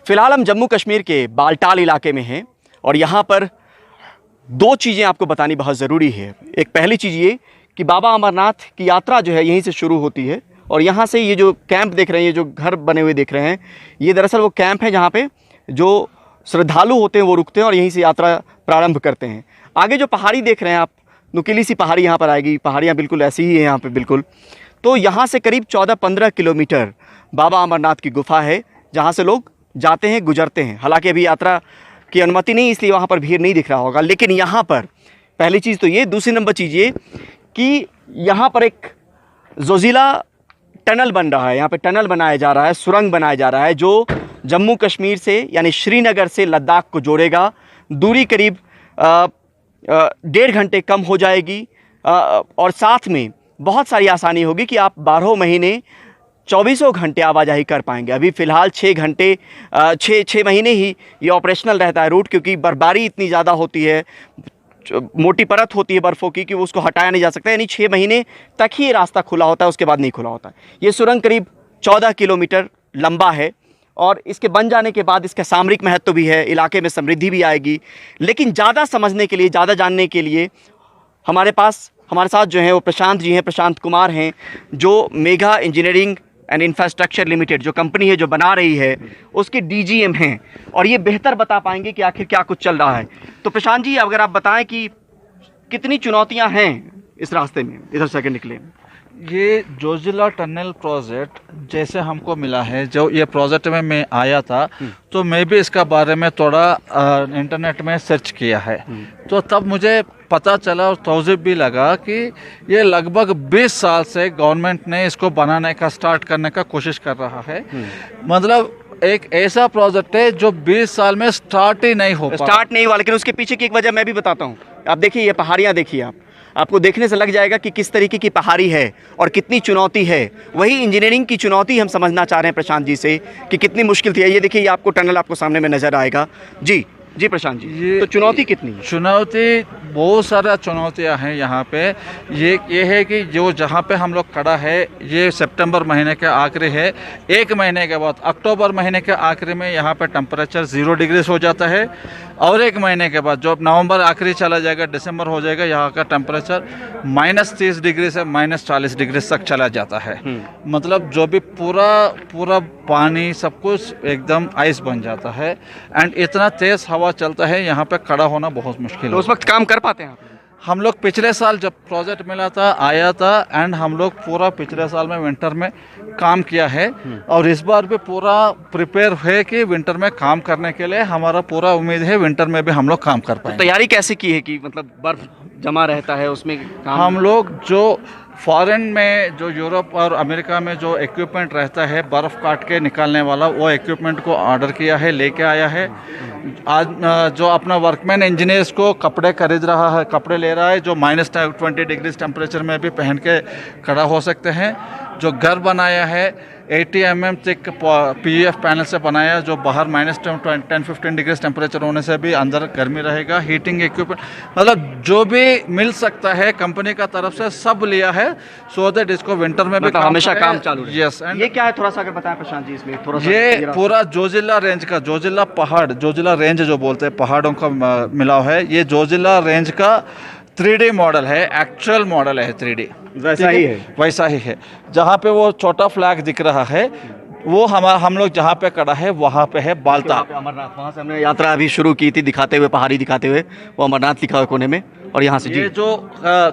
फ़िलहाल हम जम्मू कश्मीर के बाल्टाल इलाके में हैं और यहाँ पर दो चीज़ें आपको बतानी बहुत ज़रूरी है। एक पहली चीज़ ये कि बाबा अमरनाथ की यात्रा जो है यहीं से शुरू होती है और यहाँ से ये जो कैंप देख रहे हैं, ये जो घर बने हुए देख रहे हैं, ये दरअसल वो कैंप है जहाँ पे जो श्रद्धालु होते हैं वो रुकते हैं और यहीं से यात्रा प्रारंभ करते हैं। आगे जो पहाड़ी देख रहे हैं आप, नुकीली सी पहाड़ी यहाँ पर आएगी, पहाड़ियाँ बिल्कुल ऐसी ही हैं यहाँ पर बिल्कुल। तो यहाँ से करीब 14-15 किलोमीटर बाबा अमरनाथ की गुफ़ा है जहाँ से लोग जाते हैं, गुजरते हैं। हालांकि अभी यात्रा की अनुमति नहीं, इसलिए वहाँ पर भीड़ नहीं दिख रहा होगा, लेकिन यहाँ पर पहली चीज़ तो ये, दूसरी नंबर चीज़ ये कि यहाँ पर एक जोजिला टनल बन रहा है। यहाँ पे टनल बनाया जा रहा है, सुरंग बनाया जा रहा है जो जम्मू कश्मीर से यानी श्रीनगर से लद्दाख को जोड़ेगा। दूरी करीब 1.5 घंटे कम हो जाएगी और साथ में बहुत सारी आसानी होगी कि आप 12 महीने 24 घंटे आवाजाही कर पाएंगे। अभी फ़िलहाल 6 घंटे 6 महीने ही ये ऑपरेशनल रहता है रूट, क्योंकि बर्फबारी इतनी ज़्यादा होती है, मोटी परत होती है बर्फ़ों की कि वो उसको हटाया नहीं जा सकता। यानी 6 महीने तक ही ये रास्ता खुला होता है, उसके बाद नहीं खुला होता है। ये सुरंग करीब 14 किलोमीटर लंबा है और इसके बन जाने के बाद इसका सामरिक महत्व भी है, इलाके में समृद्धि भी आएगी। लेकिन ज़्यादा समझने के लिए, ज़्यादा जानने के लिए हमारे साथ जो हैं वो प्रशांत जी हैं, प्रशांत कुमार हैं, जो mega engineering and infrastructure limited जो कंपनी है जो बना रही है उसके डीजीएम हैं और ये बेहतर बता पाएंगे कि आखिर क्या कुछ चल रहा है। तो प्रशांत जी, अगर आप बताएं कि कितनी चुनौतियां हैं इस रास्ते में इधर से निकले। ये जोजिला टनल प्रोजेक्ट जैसे हमको मिला है, जो ये प्रोजेक्ट में मैं आया था तो मैं भी इसका बारे में थोड़ा इंटरनेट में सर्च किया है। तो तब मुझे पता चला और तौज़ीफ़ भी लगा कि ये लगभग 20 साल से गवर्नमेंट ने इसको बनाने का, स्टार्ट करने का कोशिश कर रहा है। मतलब एक ऐसा प्रोजेक्ट है जो 20 साल में स्टार्ट नहीं हुआ। लेकिन उसके पीछे की एक वजह मैं भी बताता हूँ। आप देखिए, ये पहाड़ियाँ देखिए, आपको देखने से लग जाएगा कि किस तरीके की पहाड़ी है और कितनी चुनौती है। वही इंजीनियरिंग की चुनौती हम समझना चाह रहे हैं प्रशांत जी से कि कितनी मुश्किल थी। ये देखिए, ये आपको टनल आपको सामने में नज़र आएगा। जी प्रशांत जी, तो चुनौती कितनी है? चुनौती बहुत सारा चुनौतियां हैं यहाँ पे। ये है कि जो जहाँ पे हम लोग खड़ा है ये सितंबर महीने के आखिरी है। 1 महीने के बाद अक्टूबर महीने के आखिरी में यहाँ पे टेम्परेचर 0 डिग्री हो जाता है और 1 महीने के बाद जो नवंबर आखिरी चला जाएगा, दिसंबर हो जाएगा, यहाँ का टेम्परेचर -30 डिग्री से -40 डिग्री तक चला जाता है। मतलब जो भी पूरा पानी सब कुछ एकदम आइस बन जाता है एंड इतना तेज़ हवा चलता है, यहाँ पे खड़ा होना बहुत मुश्किल है। तो उस वक्त काम कर पाते हैं आप? हम लोग पिछले साल जब प्रोजेक्ट मिला था, आया था एंड हम लोग पूरा पिछले साल में विंटर में काम किया है और इस बार भी पूरा प्रिपेयर है कि विंटर में काम करने के लिए हमारा पूरा उम्मीद है विंटर में भी हम लोग काम कर पाएंगे। तो तैयारी कैसे की है कि मतलब बर्फ जमा रहता है उसमें काम? हम लोग जो फॉरेन में, जो यूरोप और अमेरिका में जो इक्विपमेंट रहता है बर्फ़ काट के निकालने वाला, वो इक्विपमेंट को ऑर्डर किया है, लेके आया है। आज जो अपना वर्कमैन इंजीनियर्स को कपड़े खरीद रहा है, कपड़े ले रहा है जो -20 डिग्री टेम्परेचर में भी पहन के खड़ा हो सकते हैं। जो घर बनाया है 80 mm थिक PEF पैनल से बनाया, जो बाहर -10-15 डिग्री टेम्परेचर होने से भी अंदर गर्मी रहेगा। हीटिंग इक्विपमेंट, मतलब जो भी मिल सकता है कंपनी का तरफ से सब लिया है, सो दैट इसको विंटर में भी हमेशा काम चालू रहे। यस। एंड ये क्या है, थोड़ा सा अगर बताएं प्रशांत जी इसमें थोड़ा सा। ये पूरा जोजिला रेंज का, जोजिला पहाड़, जोजिला रेंज जो बोलते हैं, पहाड़ों का मिलाव है। ये जोजिला रेंज का 3D मॉडल है, एक्चुअल मॉडल है 3D, वैसा ही है। जहाँ पे वो छोटा फ्लैग दिख रहा है वो हम लोग जहाँ पे खड़ा है वहाँ पे है बाल्टाल अमरनाथ। वहाँ से हमने यात्रा अभी शुरू की थी, दिखाते हुए, पहाड़ी दिखाते हुए, वो अमरनाथ लिखा हुआ कोने में। और यहाँ से ये जो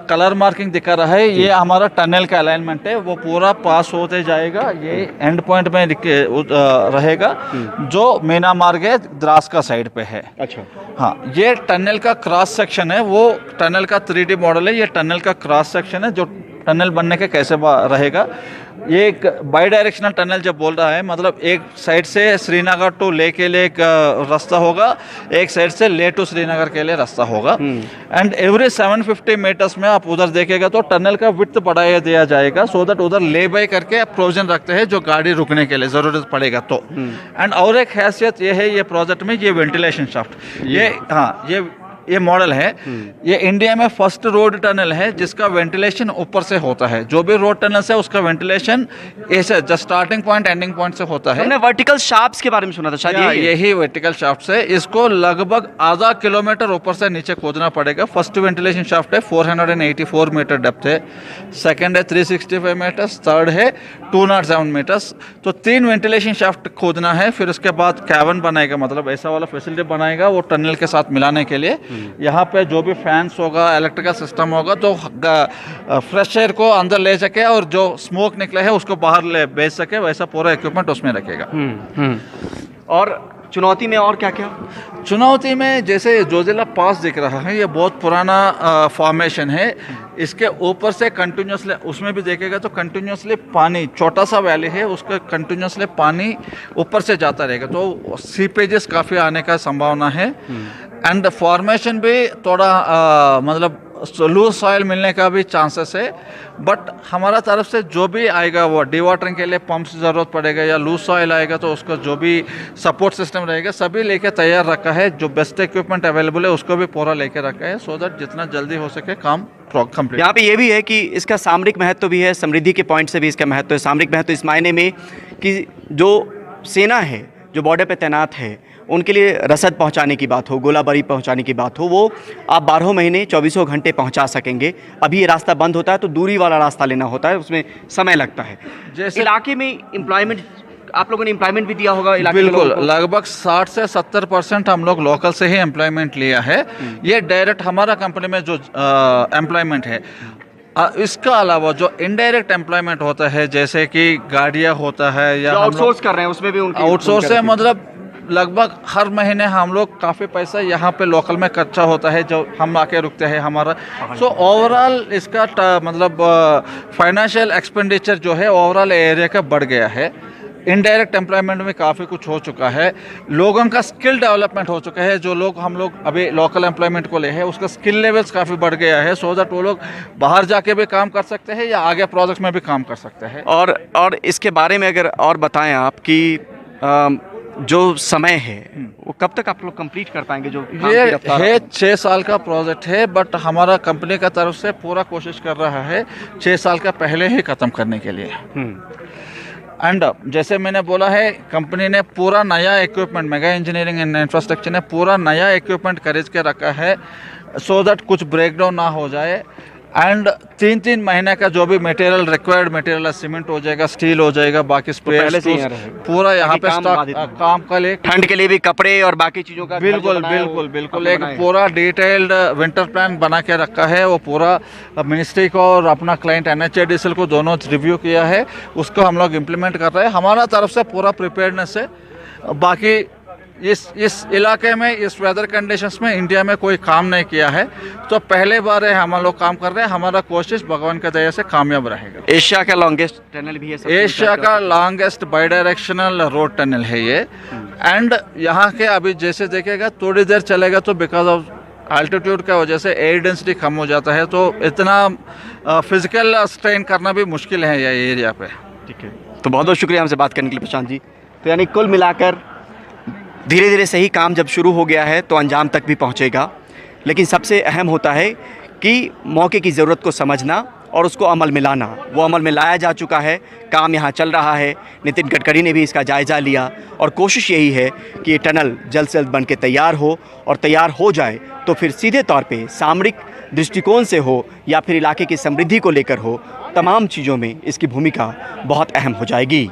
कलर मार्किंग दिखा रहा है ये हमारा टनल का अलाइनमेंट है, वो पूरा पास होते जाएगा। ये एंड पॉइंट में रहेगा जो मीना मार्ग है, द्रास का साइड पे है। अच्छा, हाँ, ये टनल का क्रॉस सेक्शन है, वो टनल का 3D मॉडल है। ये टनल का क्रॉस सेक्शन है जो टनल बनने के कैसे रहेगा। ये एक बाई डायरेक्शनल टनल जब बोल रहा है, मतलब एक साइड से श्रीनगर टू ले के लिए एक रास्ता होगा, एक साइड से ले टू श्रीनगर के लिए रास्ता होगा। एंड एवरी 750 मीटर्स में आप उधर देखेगा तो टनल का विड्थ बढ़ाया दिया जाएगा, सो दैट उधर ले बाई करके प्रोविजन रखते हैं जो गाड़ी रुकने के लिए ज़रूरत पड़ेगा तो। एंड और एक हैसियत ये है ये प्रोजेक्ट में, ये वेंटिलेशन शाफ्ट, ये ये मॉडल है। ये इंडिया में फर्स्ट रोड टनल है जिसका वेंटिलेशन ऊपर से होता है। जो भी रोड टनल है उसका वेंटिलेशन ऐसे just starting point ending point से होता है। हमने वर्टिकल शाफ्ट्स के बारे में सुना था, शायद यही वर्टिकल शाफ्ट है। इसको लगभग आधा किलोमीटर ऊपर से नीचे खोदना पड़ेगा। फर्स्ट वेंटिलेशन शाफ्ट है 484 मीटर डेप्थ है, सेकंड है 365 मीटर्स, थर्ड है 207 मीटर्स। तो 3 वेंटिलेशन शाफ्ट खोदना है, फिर उसके बाद कैबिन बनाएगा, मतलब ऐसा वाला फैसिलिटी बनाएगा वो टनल के साथ मिलाने के लिए। यहाँ पे जो भी फैंस होगा, इलेक्ट्रिकल सिस्टम होगा, तो फ्रेश एयर को अंदर ले सके और जो स्मोक निकले है उसको बाहर ले भेज सके, वैसा पूरा इक्विपमेंट उसमें रखेगा। और चुनौती में और क्या क्या? चुनौती में जैसे जोजिला पास दिख रहा है, ये बहुत पुराना फॉर्मेशन है। इसके ऊपर से कंटिन्यूसली, उसमें भी देखेगा तो कंटिन्यूसली पानी, छोटा सा वैली है, उसका कंटिन्यूसली पानी ऊपर से जाता रहेगा, तो सीपेजेस काफ़ी आने का संभावना है। एंड फॉर्मेशन भी थोड़ा मतलब लूज सॉइल मिलने का भी चांसेस है। बट हमारा तरफ से जो भी आएगा, वो डिवाटरिंग के लिए पंप्स की ज़रूरत पड़ेगा, या लूज सॉइल आएगा तो उसका जो भी सपोर्ट सिस्टम रहेगा सभी लेके तैयार रखा है। जो बेस्ट इक्विपमेंट अवेलेबल है उसको भी पूरा लेके रखा है, सो दैट जितना जल्दी हो सके काम कंप्लीट। यहाँ पे ये भी है कि इसका सामरिक महत्व भी है, समृद्धि के पॉइंट से भी इसका महत्व है। सामरिक महत्व इस मायने में कि जो सेना है जो बॉर्डर पे तैनात है, उनके लिए रसद पहुंचाने की बात हो, गोलाबारी पहुंचाने की बात हो, वो आप 12 महीने 24 घंटे पहुंचा सकेंगे। अभी ये रास्ता बंद होता है तो दूरी वाला रास्ता लेना होता है, उसमें समय लगता है। जैसे इलाके में एम्प्लॉयमेंट, आप लोगों ने एम्प्लॉयमेंट भी दिया होगा इलाके के बिल्कुल, लोगों को? लगभग 60 से 70% हम लोग लोकल से ही एम्प्लॉयमेंट लिया है। ये डायरेक्ट हमारा कंपनी में जो एम्प्लॉयमेंट है। इसका अलावा जो इनडायरेक्ट एम्प्लॉयमेंट होता है, जैसे कि गाड़ियाँ होता है या आउटसोर्स कर रहे हैं, उसमें भी उनकी आउटसोर्स है, मतलब लगभग हर महीने हम लोग काफ़ी पैसा यहाँ पे लोकल में खर्चा होता है जो हम आके रुकते हैं हमारा। सो ओवरऑल इसका मतलब फाइनेंशियल एक्सपेंडिचर जो है ओवरऑल एरिया का बढ़ गया है। इनडायरेक्ट एम्प्लॉयमेंट में काफ़ी कुछ हो चुका है, लोगों का स्किल डेवलपमेंट हो चुका है। जो लोग हम लोग अभी लोकल एम्प्लॉयमेंट को ले हैं उसका स्किल लेवल्स काफ़ी बढ़ गया है, सो दैट वो लोग बाहर जाके भी काम कर सकते हैं या आगे प्रोजेक्ट्स में भी काम कर सकते हैं। और इसके बारे में अगर और बताएं आप कि जो समय है वो कब तक आप लोग कंप्लीट कर पाएंगे? जो काम ये की रफ्तार है 6 साल का प्रोजेक्ट है, बट हमारा कंपनी का तरफ से पूरा कोशिश कर रहा है 6 साल का पहले ही ख़त्म करने के लिए। एंड जैसे मैंने बोला है, कंपनी ने पूरा नया equipment, mega engineering and infrastructure ने पूरा नया इक्विपमेंट खरीद के रखा है, सो दैट कुछ ब्रेकडाउन ना हो जाए। एंड 3-3 महीने का जो भी मटेरियल रिक्वायर्ड मटेरियल, सीमेंट हो जाएगा, स्टील हो जाएगा, बाकी पहले से ही स्पेयर यहाँ रहेगा। पूरा यहाँ पे काम स्टॉक बाधित नहीं। काम का लिए ठंड के लिए भी कपड़े और बाकी चीज़ों का बिल्कुल बिल्कुल बिल्कुल एक पूरा डिटेल्ड विंटर प्लान बना के रखा है। वो पूरा मिनिस्ट्री को और अपना क्लाइंट NHADCL को दोनों रिव्यू किया है, उसको हम लोग इम्प्लीमेंट कर रहे हैं। हमारा तरफ से पूरा प्रिपेयर्डनेस है। बाकी इस इलाके में, इस वेदर कंडीशंस में इंडिया में कोई काम नहीं किया है, तो पहले बार है हम लोग काम कर रहे हैं। हमारा कोशिश भगवान के दया से कामयाब रहेगा। एशिया का लॉन्गेस्ट टनल भी है, सबसे एशिया ऊंचा का longest by directional road tunnel है ये। एंड यहाँ के अभी जैसे देखेगा थोड़ी देर चलेगा तो बिकॉज ऑफ अल्टीट्यूड की वजह से एयर डेंसिटी कम हो जाता है, तो इतना फिजिकल स्ट्रेन करना भी मुश्किल है ये एरिया पे। ठीक है, तो बहुत बहुत शुक्रिया हमसे बात करने के लिए प्रशांत जी। तो यानी कुल मिलाकर धीरे धीरे सही काम जब शुरू हो गया है तो अंजाम तक भी पहुंचेगा, लेकिन सबसे अहम होता है कि मौके की ज़रूरत को समझना और उसको अमल में लाना। वो अमल में लाया जा चुका है, काम यहाँ चल रहा है। नितिन गडकरी ने भी इसका जायज़ा लिया और कोशिश यही है कि ये टनल जल्द से जल्द बन के तैयार हो, और तैयार हो जाए तो फिर सीधे तौर पे सामरिक दृष्टिकोण से हो या फिर इलाके की समृद्धि को लेकर हो, तमाम चीज़ों में इसकी भूमिका बहुत अहम हो जाएगी।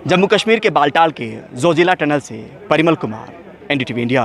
जम्मू कश्मीर के बालटाल के जोजिला टनल से परिमल कुमार, NDTV इंडिया।